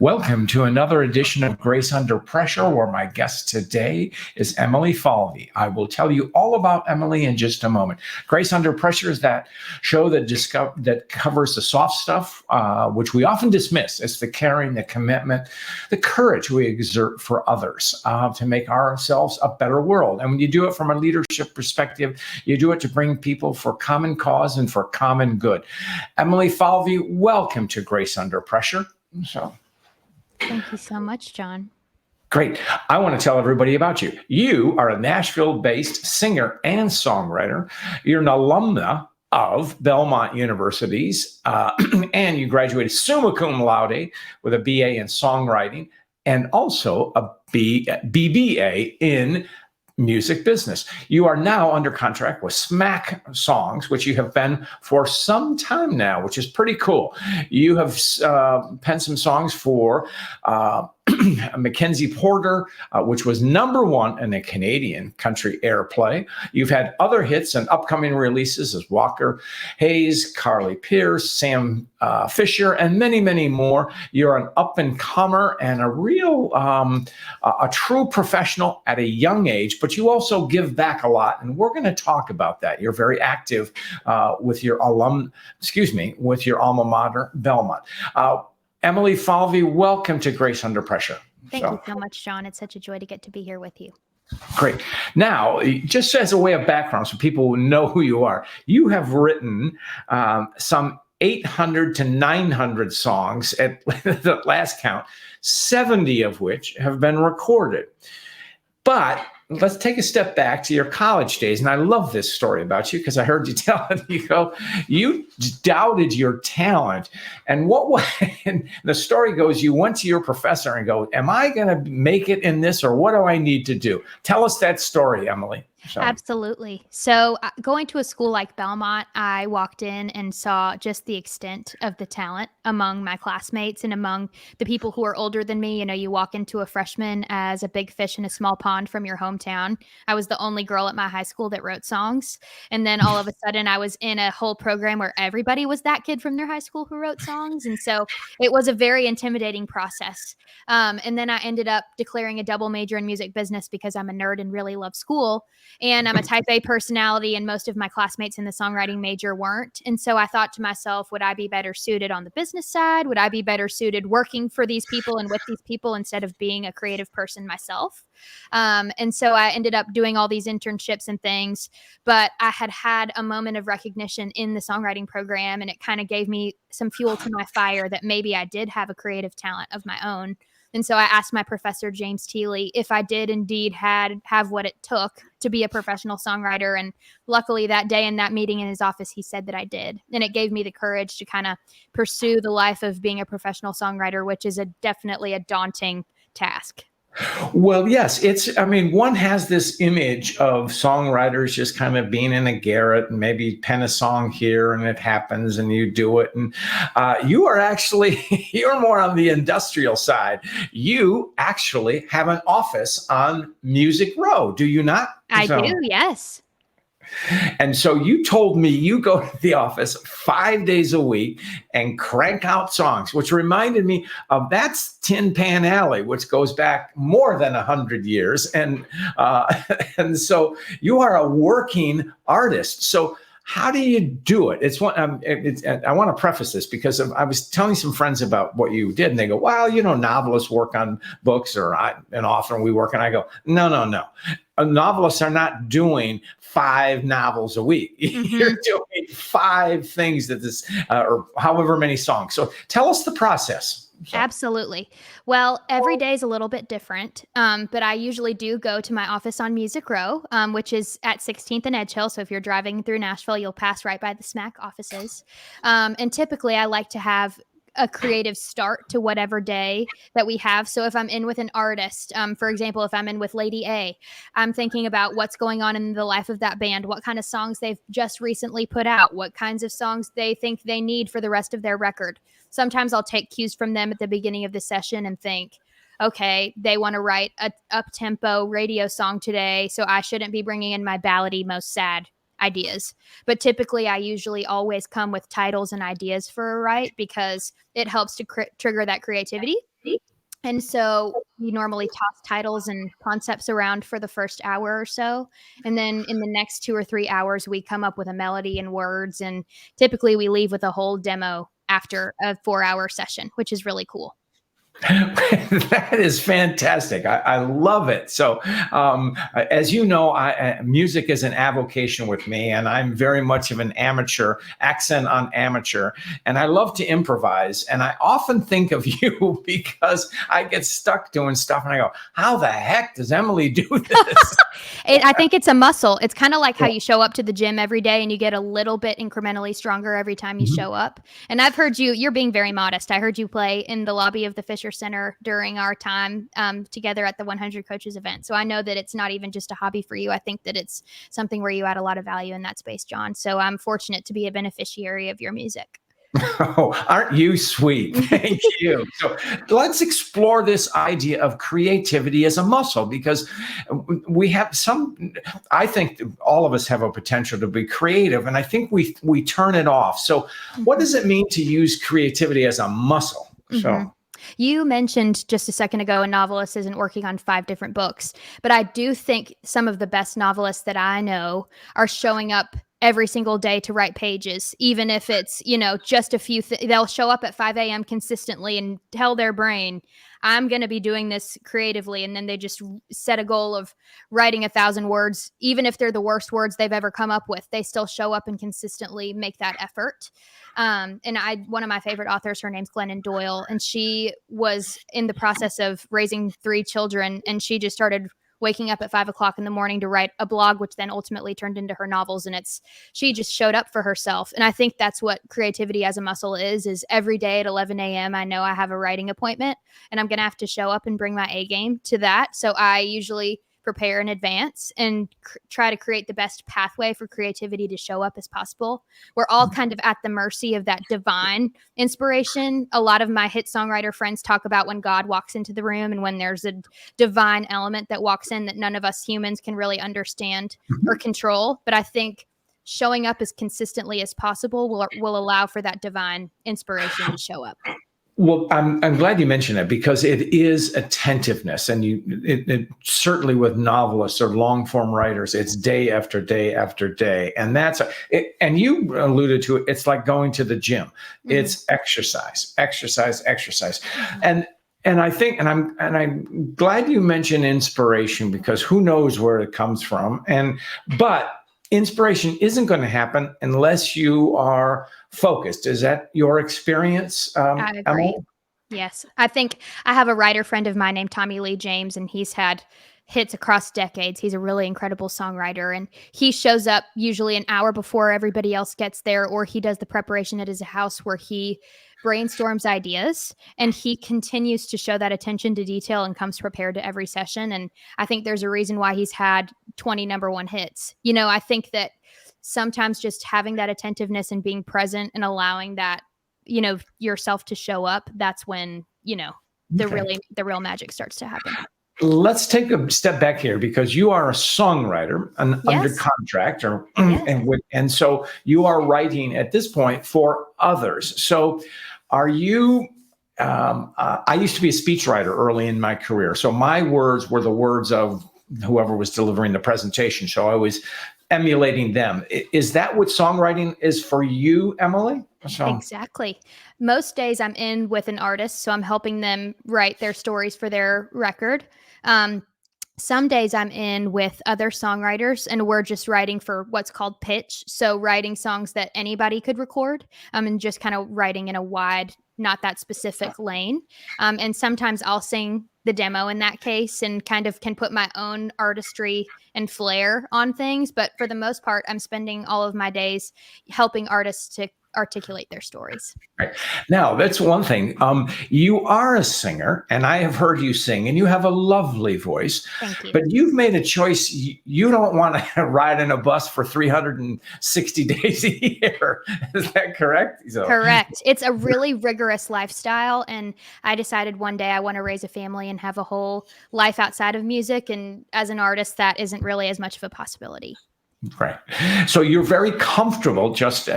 Welcome to another edition of Grace Under Pressure, where my guest today is Emily Falvey. I will tell you all about Emily in just a moment. Grace Under Pressure is that show that covers the soft stuff, which we often dismiss. It's the caring, the commitment, the courage we exert for others to make ourselves a better world. And when you do it from a leadership perspective, you do it to bring people for common cause and for common good. Emily Falvey, welcome to Grace Under Pressure. Thank you so much, John. Great. I want to tell everybody about you. You are a Nashville-based singer and songwriter. You're an alumna of Belmont Universities, and you graduated Summa Cum Laude with a B.A. in songwriting and also a B.B.A. in music business. You are now under contract with SMACKSongs, which you have been for some time now, which is pretty cool. You have penned some songs for MacKenzie Porter, which was #1 in the Canadian country airplay. You've had other hits and upcoming releases as Walker Hayes, Carly Pearce, Sam Fischer, and many, many more. You're an up-and-comer and a real, a true professional at a young age, but you also give back a lot, and we're going to talk about that. You're very active with your with your alma mater, Belmont. Emily Falvey, welcome to Grace Under Pressure. Thank you so much, John. It's such a joy to get to be here with you. Great. Now, just as a way of background, so people know who you are, you have written some 800 to 900 songs at the last count, 70 of which have been recorded. But let's take a step back to your college days. And I love this story about you because I heard you tell it. You doubted your talent. And and the story goes, you went to your professor and go, am I going to make it in this, or what do I need to do? Tell us that story, Emily. Absolutely. So going to a school like Belmont, I walked in and saw just the extent of the talent among my classmates and among the people who are older than me. You know, you walk into a freshman as a big fish in a small pond from your hometown. I was the only girl at my high school that wrote songs. And then all of a sudden I was in a whole program where everybody was that kid from their high school who wrote songs. And so it was a very intimidating process. And then I ended up declaring a double major in music business because I'm a nerd and really love school. And I'm a type A personality, and most of my classmates in the songwriting major weren't. And so I thought to myself, would I be better suited on the business side? Would I be better suited working for these people and with these people instead of being a creative person myself? And so I ended up doing all these internships and things, but I had a moment of recognition in the songwriting program, and it kind of gave me some fuel to my fire that maybe I did have a creative talent of my own. And so I asked my professor, James Teeley, if I did indeed have what it took to be a professional songwriter. And luckily that day in that meeting in his office, he said that I did. And it gave me the courage to kind of pursue the life of being a professional songwriter, which is definitely a daunting task. Well, yes, one has this image of songwriters just kind of being in a garret and maybe pen a song here and it happens and you do it. And you're more on the industrial side. You actually have an office on Music Row, do you not? I do, yes. And so you told me you go to the office 5 days a week and crank out songs, which reminded me of that's Tin Pan Alley, which goes back more than 100 years. And so you are a working artist. So how do you do it? I want to preface this because I was telling some friends about what you did, and they go, well, novelists work on books, or an author, and we work, and I go, no. Novelists are not doing 5 novels a week. Mm-hmm. You're doing 5 things or however many songs. So tell us the process. Absolutely. Well, every day is a little bit different, but I usually do go to my office on Music Row, which is at 16th and Edge Hill. So if you're driving through Nashville, you'll pass right by the SMACK offices. And typically I like to have a creative start to whatever day that we have. So if I'm in with an artist, for example, if I'm in with Lady A, I'm thinking about what's going on in the life of that band, what kind of songs they've just recently put out, what kinds of songs they think they need for the rest of their record. Sometimes I'll take cues from them at the beginning of the session and think, okay, they want to write a up-tempo radio song today, so I shouldn't be bringing in my ballady, most sad ideas. But typically I usually always come with titles and ideas for a write because it helps to trigger that creativity. And so we normally toss titles and concepts around for the first hour or so. And then in the next 2 or 3 hours, we come up with a melody and words. And typically we leave with a whole demo after a 4-hour session, which is really cool. That is fantastic. I love it. So, as you know, music is an avocation with me, and I'm very much of an amateur, accent on amateur, and I love to improvise. And I often think of you because I get stuck doing stuff, and I go, "How the heck does Emily do this?" I think it's a muscle. It's kind of like how you show up to the gym every day and you get a little bit incrementally stronger every time you show up. And I've heard you're being very modest. I heard you play in the lobby of the Fischer Center during our time together at the 100 Coaches event. So I know that it's not even just a hobby for you. I think that it's something where you add a lot of value in that space, John. So I'm fortunate to be a beneficiary of your music. Oh, aren't you sweet? Thank you. So let's explore this idea of creativity as a muscle, because we have I think all of us have a potential to be creative, and I think we turn it off. So what does it mean to use creativity as a muscle? So you mentioned just a second ago a novelist isn't working on 5 different books, but I do think some of the best novelists that I know are showing up every single day to write pages, even if it's, just a few, they'll show up at 5 a.m. consistently and tell their brain, I'm going to be doing this creatively. And then they just set a goal of writing 1,000 words, even if they're the worst words they've ever come up with, they still show up and consistently make that effort. And one of my favorite authors, her name's Glennon Doyle, and she was in the process of raising 3 children, and she just started waking up at 5 o'clock in the morning to write a blog, which then ultimately turned into her novels. And she just showed up for herself. And I think that's what creativity as a muscle is every day at 11 a.m. I know I have a writing appointment and I'm going to have to show up and bring my A game to that. So I usually prepare in advance and try to create the best pathway for creativity to show up as possible. We're all kind of at the mercy of that divine inspiration. A lot of my hit songwriter friends talk about when God walks into the room and when there's a divine element that walks in that none of us humans can really understand or control. But I think showing up as consistently as possible will allow for that divine inspiration to show up. Well, I'm glad you mentioned it, because it is attentiveness, and it certainly with novelists or long form writers, it's day after day after day, and and you alluded to it. It's like going to the gym. It's exercise, and I think, and I'm glad you mentioned inspiration, because who knows where it comes from, but inspiration isn't going to happen unless you are focused. Is that your experience? I agree. Emily? Yes. I think I have a writer friend of mine named Tommy Lee James, and he's had hits across decades. He's a really incredible songwriter, and he shows up usually an hour before everybody else gets there, or he does the preparation at his house where he brainstorms ideas, and he continues to show that attention to detail and comes prepared to every session. And I think there's a reason why he's had 20 #1 hits. I think that sometimes just having that attentiveness and being present and allowing that, yourself to show up, that's when, the real magic starts to happen. Let's take a step back here, because you are a songwriter under contract, and so you are writing at this point for others. So are you, I used to be a speechwriter early in my career. So my words were the words of whoever was delivering the presentation. So I was emulating them. Is that what songwriting is for you, Emily? Exactly. Most days I'm in with an artist, so I'm helping them write their stories for their record. Some days I'm in with other songwriters, and we're just writing for what's called pitch. So writing songs that anybody could record, and just kind of writing in a wide, not that specific lane. And sometimes I'll sing the demo in that case and kind of can put my own artistry and flair on things. But for the most part, I'm spending all of my days helping artists to articulate their stories. Right. Now, that's one thing. You are a singer, and I have heard you sing, and you have a lovely voice. Thank you. But you've made a choice. You don't want to ride in a bus for 360 days a year. Is that correct? Correct. It's a really rigorous lifestyle, and I decided one day I want to raise a family and have a whole life outside of music. And as an artist, that isn't really as much of a possibility. Right. So you're very comfortable just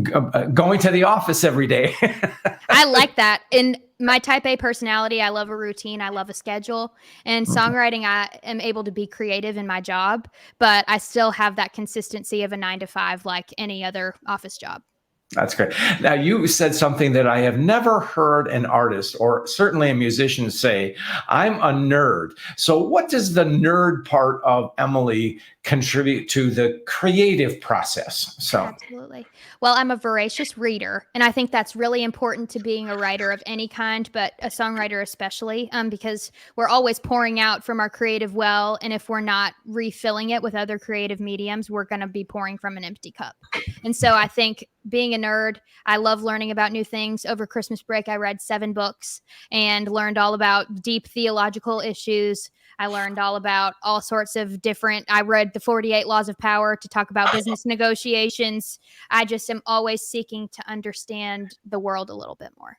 going to the office every day. I like that. In my type A personality, I love a routine. I love a schedule. And songwriting, I am able to be creative in my job, but I still have that consistency of a 9 to 5 like any other office job. That's great. Now, you said something that I have never heard an artist or certainly a musician say. I'm a nerd. So what does the nerd part of Emily contribute to the creative process? So Absolutely. Well, I'm a voracious reader, and I think that's really important to being a writer of any kind, but a songwriter especially, because we're always pouring out from our creative well, and if we're not refilling it with other creative mediums, we're going to be pouring from an empty cup. And so I think being a nerd, I love learning about new things. Over Christmas break, I read 7 books and learned all about deep theological issues. I learned all about all sorts of I read the 48 Laws of Power to talk about business negotiations. I just am always seeking to understand the world a little bit more.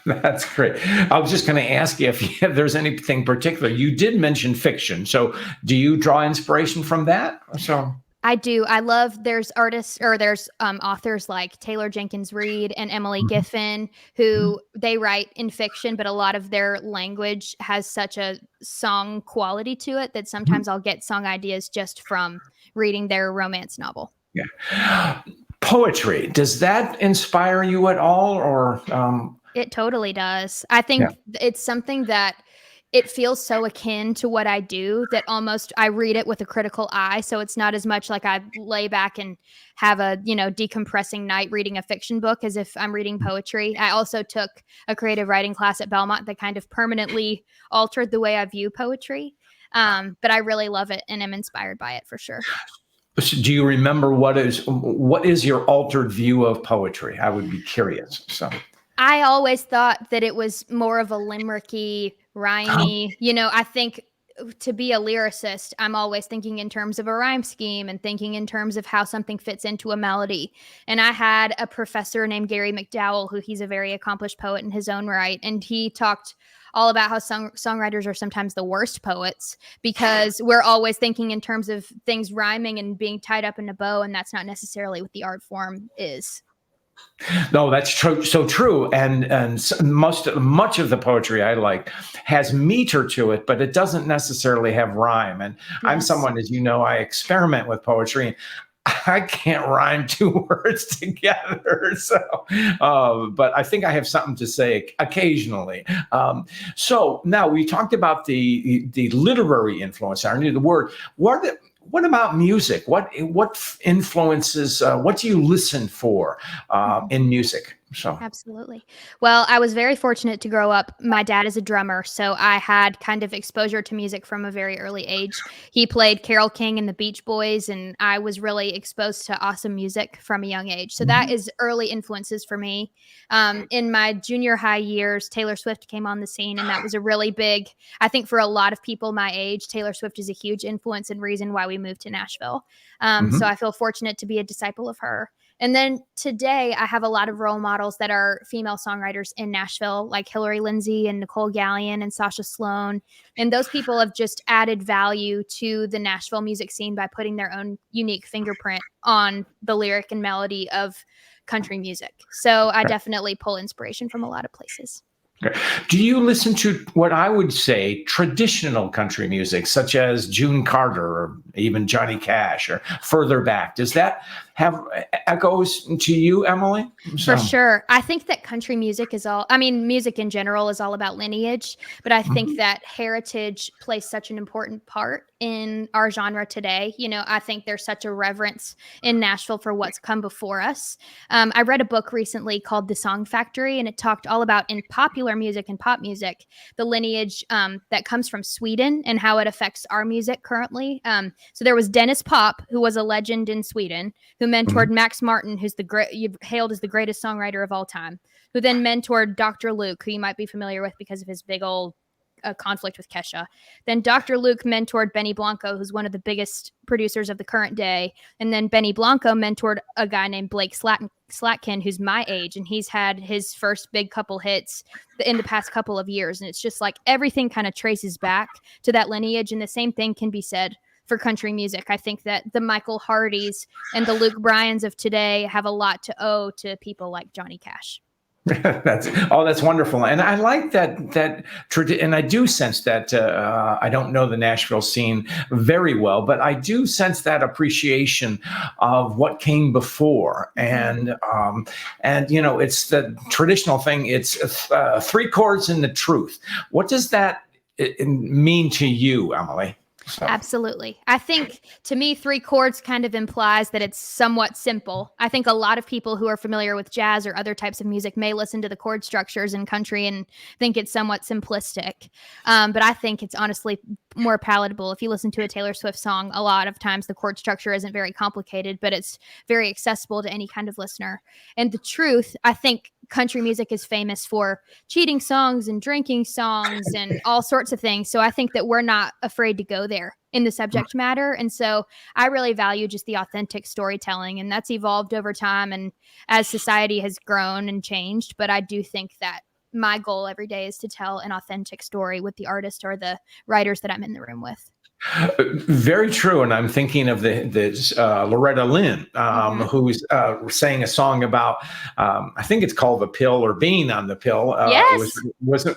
That's great. I was just going to ask you if there's anything particular. You did mention fiction. So do you draw inspiration from that? So I do. There's authors like Taylor Jenkins Reid and Emily Giffin who they write in fiction, but a lot of their language has such a song quality to it that sometimes I'll get song ideas just from reading their romance novel. Yeah. Poetry, does that inspire you at all? Or It totally does. I think it's something that it feels so akin to what I do that almost I read it with a critical eye. So it's not as much like I lay back and have a, decompressing night reading a fiction book as if I'm reading poetry. I also took a creative writing class at Belmont that kind of permanently altered the way I view poetry. But I really love it and am inspired by it for sure. do you remember what is your altered view of poetry? I would be curious. So I always thought that it was more of a limericky, rhymey, I think to be a lyricist, I'm always thinking in terms of a rhyme scheme and thinking in terms of how something fits into a melody. And I had a professor named Gary McDowell, who he's a very accomplished poet in his own right. And he talked all about how songwriters are sometimes the worst poets because we're always thinking in terms of things rhyming and being tied up in a bow. And that's not necessarily what the art form is. No, that's true. So true. And much of the poetry I like has meter to it, but it doesn't necessarily have rhyme. And I'm someone, as you know, I experiment with poetry and I can't rhyme 2 words together. So, but I think I have something to say occasionally. So now we talked about the literary influence. I knew the word. What about music? What influences? What do you listen for in music? So Absolutely. Well, I was very fortunate to grow up. My dad is a drummer, so I had kind of exposure to music from a very early age. He played Carole King and the Beach Boys, and I was really exposed to awesome music from a young age. So that is early influences for me. In my junior high years, Taylor Swift came on the scene, and that was a really big, I think for a lot of people my age, Taylor Swift is a huge influence and reason why we moved to Nashville. So I feel fortunate to be a disciple of her. And then today I have a lot of role models that are female songwriters in Nashville, like Hillary Lindsay and Nicole Gallion and Sasha Sloan. And those people have just added value to the Nashville music scene by putting their own unique fingerprint on the lyric and melody of country music. So I definitely pull inspiration from a lot of places. Do you listen to what I would say traditional country music, such as June Carter or even Johnny Cash or further back? Does that have echoes to you, Emily? For sure. I think that country music music in general is all about lineage, but I think that heritage plays such an important part in our genre today. I think there's such a reverence in Nashville for what's come before us. I read a book recently called The Song Factory, and it talked all about in popular music and pop music, the lineage that comes from Sweden and how it affects our music currently. So there was Dennis Pop, who was a legend in Sweden, who mentored Max Martin, who's hailed as the greatest songwriter of all time, who then mentored Dr. Luke, who you might be familiar with because of his big old conflict with Kesha. Then Dr. Luke mentored Benny Blanco, who's one of the biggest producers of the current day. And then Benny Blanco mentored a guy named Blake Slatkin, who's my age, and he's had his first big couple hits in the past couple of years. And it's just like everything kind of traces back to that lineage. And the same thing can be said for country music. I think that the Michael Hardys and the Luke Bryans of today have a lot to owe to people like Johnny Cash. That's wonderful, and I like that and I do sense that I don't know the Nashville scene very well, but I do sense that appreciation of what came before, and it's the traditional thing. It's three chords and the truth. What does that mean to you, Emily? So. Absolutely. I think to me, three chords kind of implies that it's somewhat simple. I think a lot of people who are familiar with jazz or other types of music may listen to the chord structures in country and think it's somewhat simplistic. But I think it's honestly more palatable. If you listen to a Taylor Swift song, a lot of times the chord structure isn't very complicated, but it's very accessible to any kind of listener. And the truth, I think country music is famous for cheating songs and drinking songs and all sorts of things. So I think that we're not afraid to go there in the subject matter. And so I really value just the authentic storytelling, and that's evolved over time and as society has grown and changed. But I do think that my goal every day is to tell an authentic story with the artist or the writers that I'm in the room with. Very true, and I'm thinking of the Loretta Lynn, who's sang a song about I think it's called The Pill or Being on the Pill. Yes,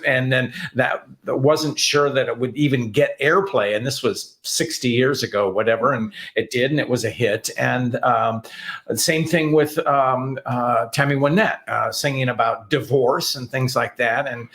and then that wasn't sure that it would even get airplay, and this was 60 years ago, whatever, and it did, and it was a hit. And the same thing with Tammy Wynette singing about divorce and things like that. And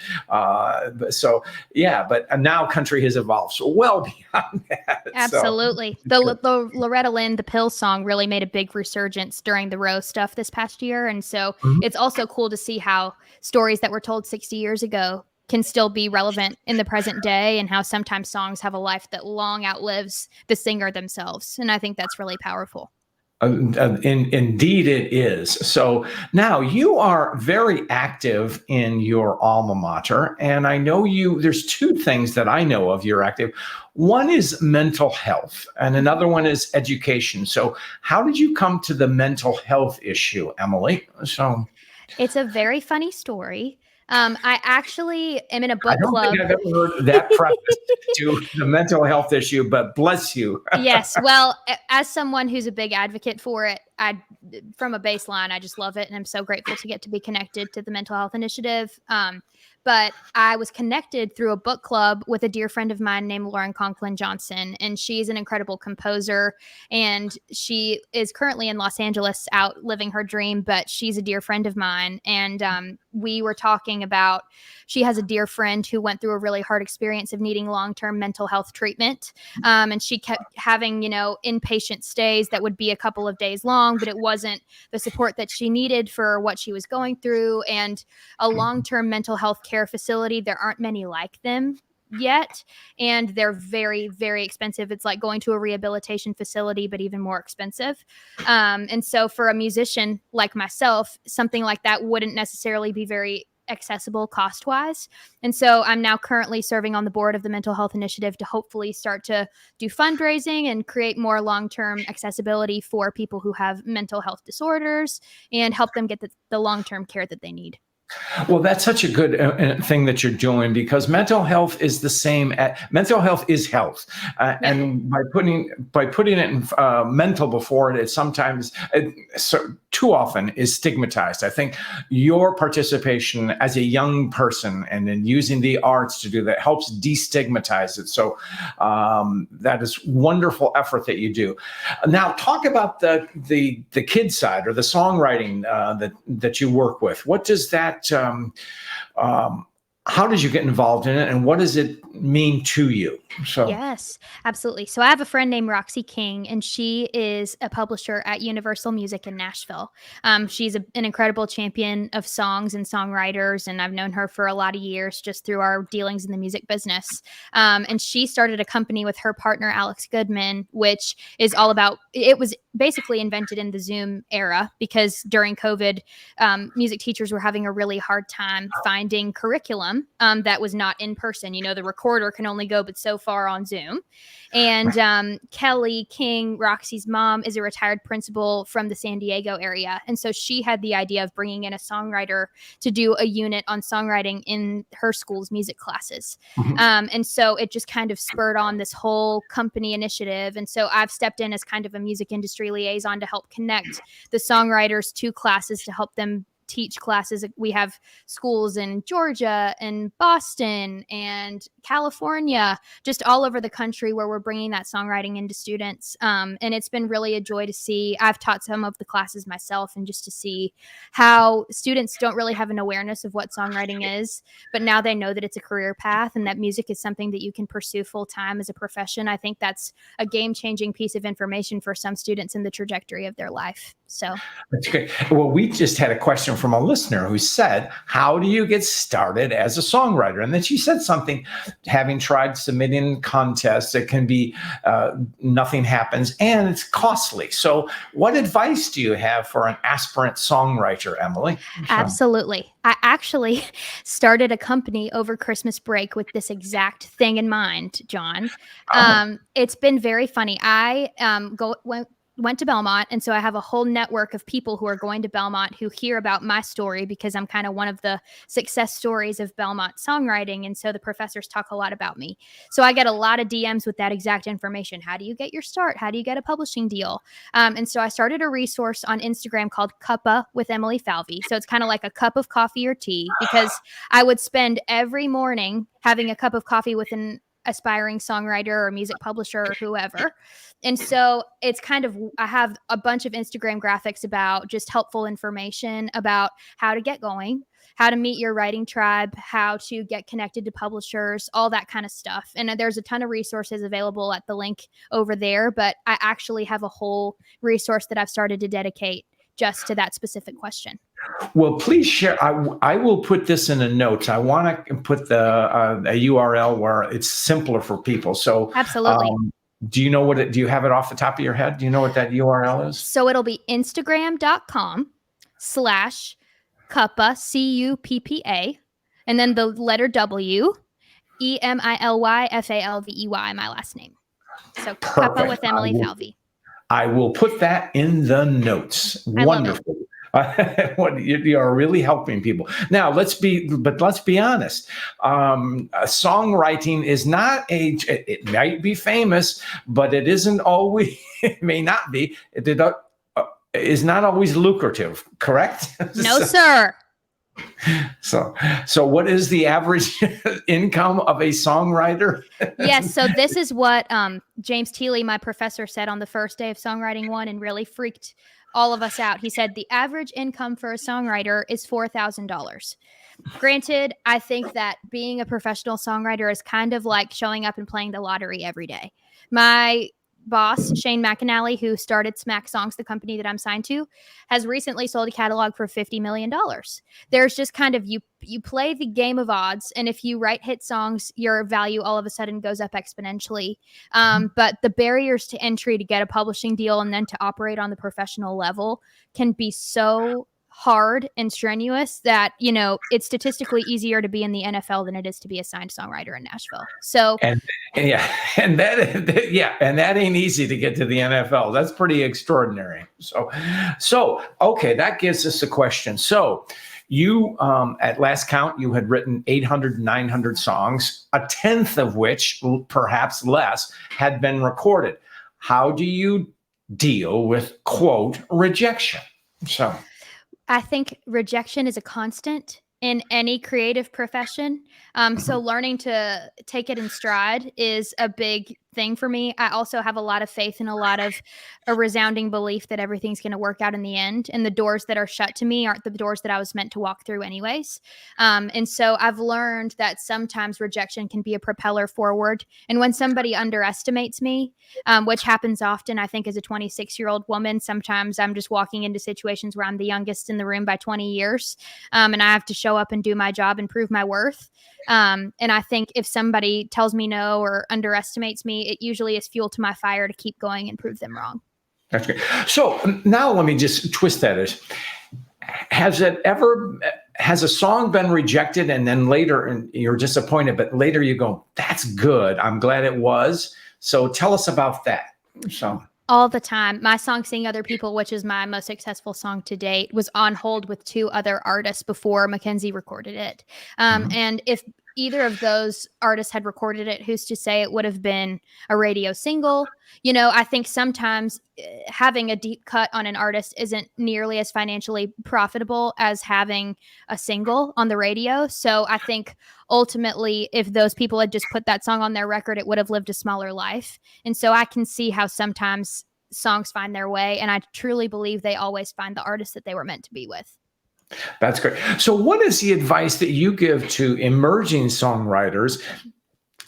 but now country has evolved so well beyond that. Absolutely. So. The Loretta Lynn, The Pill song really made a big resurgence during the Roe stuff this past year. And so it's also cool to see how stories that were told 60 years ago can still be relevant in the present day, and how sometimes songs have a life that long outlives the singer themselves. And I think that's really powerful. Indeed it is. So now you are very active in your alma mater, and I know there's two things that I know of you're active. One is mental health and another one is education. So how did you come to the mental health issue, Emily? So it's a very funny story. I actually am in a book club. I don't think I've ever heard that preface to the mental health issue, but bless you. Yes. Well, as someone who's a big advocate for it, from a baseline, I just love it. And I'm so grateful to get to be connected to the mental health initiative. But I was connected through a book club with a dear friend of mine named Lauren Conklin Johnson. And she's an incredible composer. And she is currently in Los Angeles out living her dream, but she's a dear friend of mine. And we were talking about, she has a dear friend who went through a really hard experience of needing long-term mental health treatment. And she kept having, inpatient stays that would be a couple of days long, but it wasn't the support that she needed for what she was going through. And a long-term mental health care facility, there aren't many like them yet, and they're very, very expensive. It's like going to a rehabilitation facility, but even more expensive. And so for a musician like myself, something like that wouldn't necessarily be very accessible cost-wise. And so I'm now currently serving on the board of the Mental Health Initiative to hopefully start to do fundraising and create more long-term accessibility for people who have mental health disorders and help them get the long-term care that they need. Well, that's such a good thing that you're doing, because mental health is the same. Mental health is health, and by putting it in mental before it, sometimes too often is stigmatized. I think your participation as a young person and in using the arts to do that helps destigmatize it. So that is wonderful effort that you do. Now, talk about the kid side or the songwriting that you work with. What does that how did you get involved in it, and what does it mean to you? So yes, absolutely. So I have a friend named Roxy King, and she is a publisher at Universal Music in Nashville. She's an incredible champion of songs and songwriters, and I've known her for a lot of years just through our dealings in the music business. And she started a company with her partner, Alex Goodman, which is all about, it was basically invented in the Zoom era because during COVID, music teachers were having a really hard time finding curriculum curriculum that was not in person. The recorder can only go but so far on Zoom. And Kelly King, Roxy's mom, is a retired principal from the San Diego area. And so she had the idea of bringing in a songwriter to do a unit on songwriting in her school's music classes. And so it just kind of spurred on this whole company initiative. And so I've stepped in as kind of a music industry liaison to help connect the songwriters to classes to help them teach classes. We have schools in Georgia and Boston and California, just all over the country, where we're bringing that songwriting into students. And it's been really a joy to see. I've taught some of the classes myself, and just to see how students don't really have an awareness of what songwriting is, but now they know that it's a career path and that music is something that you can pursue full time as a profession. I think that's a game-changing piece of information for some students in the trajectory of their life. So that's great. Well, we just had a question from a listener who said, how do you get started as a songwriter? And then she said something, having tried submitting contests, it can be nothing happens and it's costly. So what advice do you have for an aspirant songwriter, Emily? Absolutely. I actually started a company over Christmas break with this exact thing in mind, John. It's been very funny. I went to Belmont, and so I have a whole network of people who are going to Belmont who hear about my story, because I'm kind of one of the success stories of Belmont songwriting, and so the professors talk a lot about me. So I get a lot of DMs with that exact information. How do you get your start? How do you get a publishing deal? And so I started a resource on Instagram called Cuppa with Emily Falvey. So it's kind of like a cup of coffee or tea, because I would spend every morning having a cup of coffee with an aspiring songwriter or music publisher or whoever. And so it's kind of, I have a bunch of Instagram graphics about just helpful information about how to get going, how to meet your writing tribe, how to get connected to publishers, all that kind of stuff. And there's a ton of resources available at the link over there, but I actually have a whole resource that I've started to dedicate just to that specific question. Well, please share. I will put this in the notes. I want to put a URL where it's simpler for people. So absolutely. Do you know do you have it off the top of your head? Do you know what that URL is? So it'll be Instagram.com/Cuppa, Cuppa, and then the letter W, EmilYFalvey, my last name. So Perfect. Cuppa with Emily Falvey. I will put that in the notes. Wonderful. You are really helping people. Now, let's be honest. Songwriting is not it might be famous, but it isn't always, it may not be, it is not always lucrative, correct? No, sir. So what is the average income of a songwriter? Yes. So this is what James Teeley, my professor, said on the first day of Songwriting 1 and really freaked all of us out. He said the average income for a songwriter is $4,000. Granted, I think that being a professional songwriter is kind of like showing up and playing the lottery every day. My boss, Shane McAnally, who started SMACKSongs, the company that I'm signed to, has recently sold a catalog for $50 million. There's just kind of, you play the game of odds, and if you write hit songs, your value all of a sudden goes up exponentially. But the barriers to entry to get a publishing deal and then to operate on the professional level can be so hard and strenuous that, it's statistically easier to be in the NFL than it is to be a signed songwriter in Nashville. So and that ain't easy to get to the NFL. That's pretty extraordinary. So okay, that gives us a question. So you, at last count, you had written 800, 900 songs, a tenth of which, perhaps less, had been recorded. How do you deal with, quote, rejection? So I think rejection is a constant in any creative profession. So learning to take it in stride is a big thing for me. I also have a lot of faith and a resounding belief that everything's going to work out in the end. And the doors that are shut to me aren't the doors that I was meant to walk through anyways. And so I've learned that sometimes rejection can be a propeller forward. And when somebody underestimates me, which happens often, I think as a 26-year-old woman, sometimes I'm just walking into situations where I'm the youngest in the room by 20 years. And I have to show up and do my job and prove my worth. And I think if somebody tells me no or underestimates me, it usually is fuel to my fire to keep going and prove them wrong. That's great. So now let me just twist that. Has it ever has a song been rejected and then later and you're disappointed, but later you go, that's good. I'm glad it was. So tell us about that. So. All the time. My song Seeing Other People, which is my most successful song to date, was on hold with 2 other artists before MacKenzie recorded it. And if either of those artists had recorded it, who's to say it would have been a radio single? You know, I think sometimes having a deep cut on an artist isn't nearly as financially profitable as having a single on the radio. So I think ultimately, if those people had just put that song on their record, it would have lived a smaller life. And so I can see how sometimes songs find their way. And I truly believe they always find the artist that they were meant to be with. That's great. So what is the advice that you give to emerging songwriters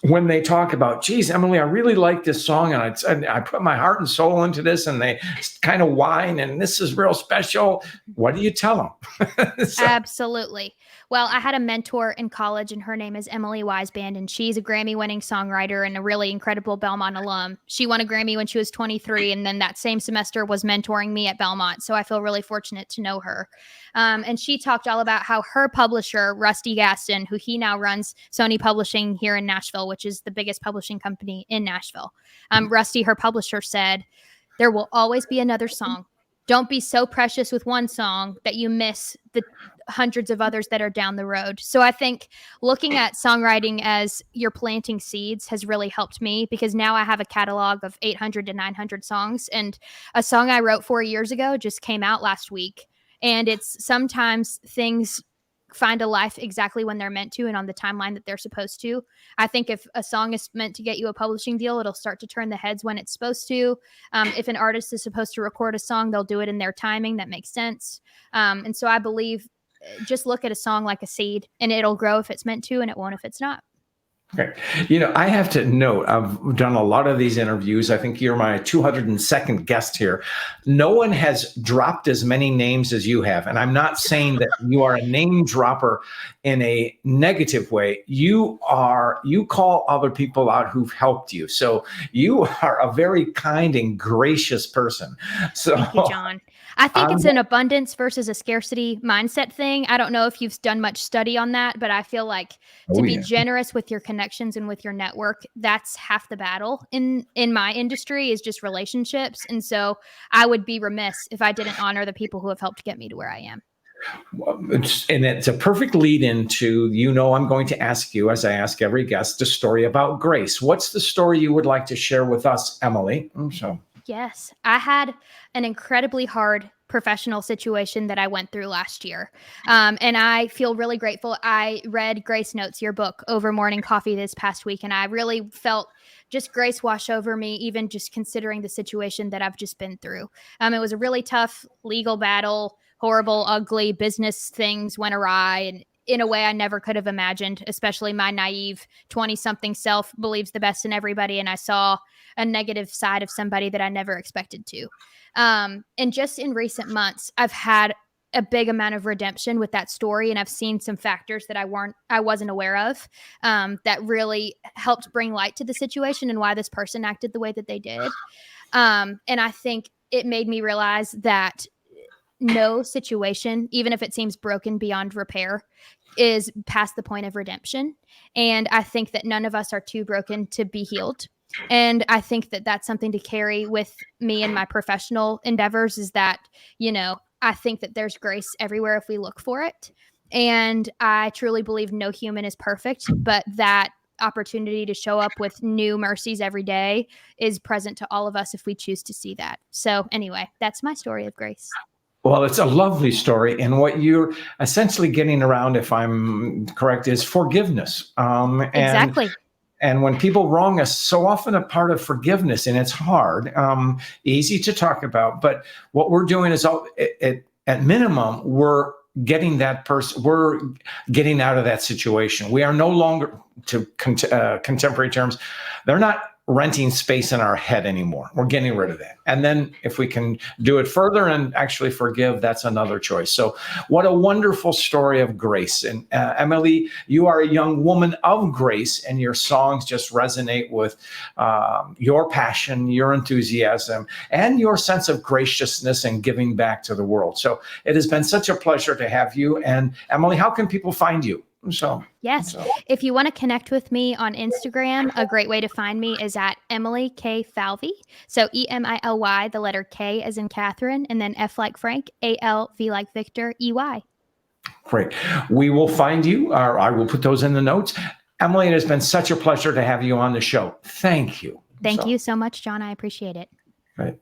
when they talk about, geez, Emily, I really like this song and I put my heart and soul into this and they kind of whine and this is real special. What do you tell them? Absolutely. Well, I had a mentor in college and her name is Emily Weisband, and she's a Grammy-winning songwriter and a really incredible Belmont alum. She won a Grammy when she was 23, and then that same semester was mentoring me at Belmont. So I feel really fortunate to know her. And she talked all about how her publisher, Rusty Gaston, who he now runs Sony Publishing here in Nashville, which is the biggest publishing company in Nashville. Rusty, her publisher, said, there will always be another song. Don't be so precious with one song that you miss the hundreds of others that are down the road. So I think looking at songwriting as you're planting seeds has really helped me, because now I have a catalog of 800 to 900 songs, and a song I wrote 4 years ago just came out last week. And it's sometimes things find a life exactly when they're meant to and on the timeline that they're supposed to. I think if a song is meant to get you a publishing deal, it'll start to turn the heads when it's supposed to. If an artist is supposed to record a song, they'll do it in their timing. That makes sense. And so I believe just look at a song like a seed, and it'll grow if it's meant to, and it won't if it's not. Okay. You know, I have to note, I've done a lot of these interviews. I think you're my 202nd guest here. No one has dropped as many names as you have. And I'm not saying that you are a name dropper in a negative way. You call other people out who've helped you. So you are a very kind and gracious person. So thank you, John. I think it's an abundance versus a scarcity mindset thing. I don't know if you've done much study on that, but I feel like to be generous with your connections and with your network, that's half the battle in my industry, is just relationships. And so I would be remiss if I didn't honor the people who have helped get me to where I am. And it's a perfect lead into, I'm going to ask you, as I ask every guest, a story about grace. What's the story you would like to share with us, Emily? Yes, I had an incredibly hard professional situation that I went through last year. And I feel really grateful. I read Grace Notes, your book, over morning coffee this past week. And I really felt just grace wash over me, even just considering the situation that I've just been through. It was a really tough legal battle, horrible, ugly business things went awry. And in a way I never could have imagined, especially my naive 20-something self believes the best in everybody. And I saw a negative side of somebody that I never expected to. And just in recent months, I've had a big amount of redemption with that story. And I've seen some factors that I wasn't aware of, that really helped bring light to the situation and why this person acted the way that they did. And I think it made me realize that no situation, even if it seems broken beyond repair, is past the point of redemption. And I think that none of us are too broken to be healed. And I think that that's something to carry with me in my professional endeavors, is that, I think that there's grace everywhere if we look for it. And I truly believe no human is perfect, but that opportunity to show up with new mercies every day is present to all of us if we choose to see that. So anyway, that's my story of grace. Well, it's a lovely story. And what you're essentially getting around, if I'm correct, is forgiveness. Exactly. And when people wrong us, so often a part of forgiveness, and it's hard, easy to talk about. But what we're doing is, at minimum, we're getting that person, we're getting out of that situation. We are no longer, to contemporary terms, they're not renting space in our head anymore. We're getting rid of that. And then if we can do it further and actually forgive, that's another choice. So what a wonderful story of grace. And Emily, you are a young woman of grace, and your songs just resonate with your passion, your enthusiasm, and your sense of graciousness and giving back to the world. So it has been such a pleasure to have you. And Emily, how can people find you? Yes. If you want to connect with me on Instagram, a great way to find me is at Emily K. Falvey. So Emily, the letter K as in Catherine, and then F like Frank, ALV like Victor, EY. Great. We will find you, or I will put those in the notes. Emily, it has been such a pleasure to have you on the show. Thank you. Thank you so much, John. I appreciate it. Right.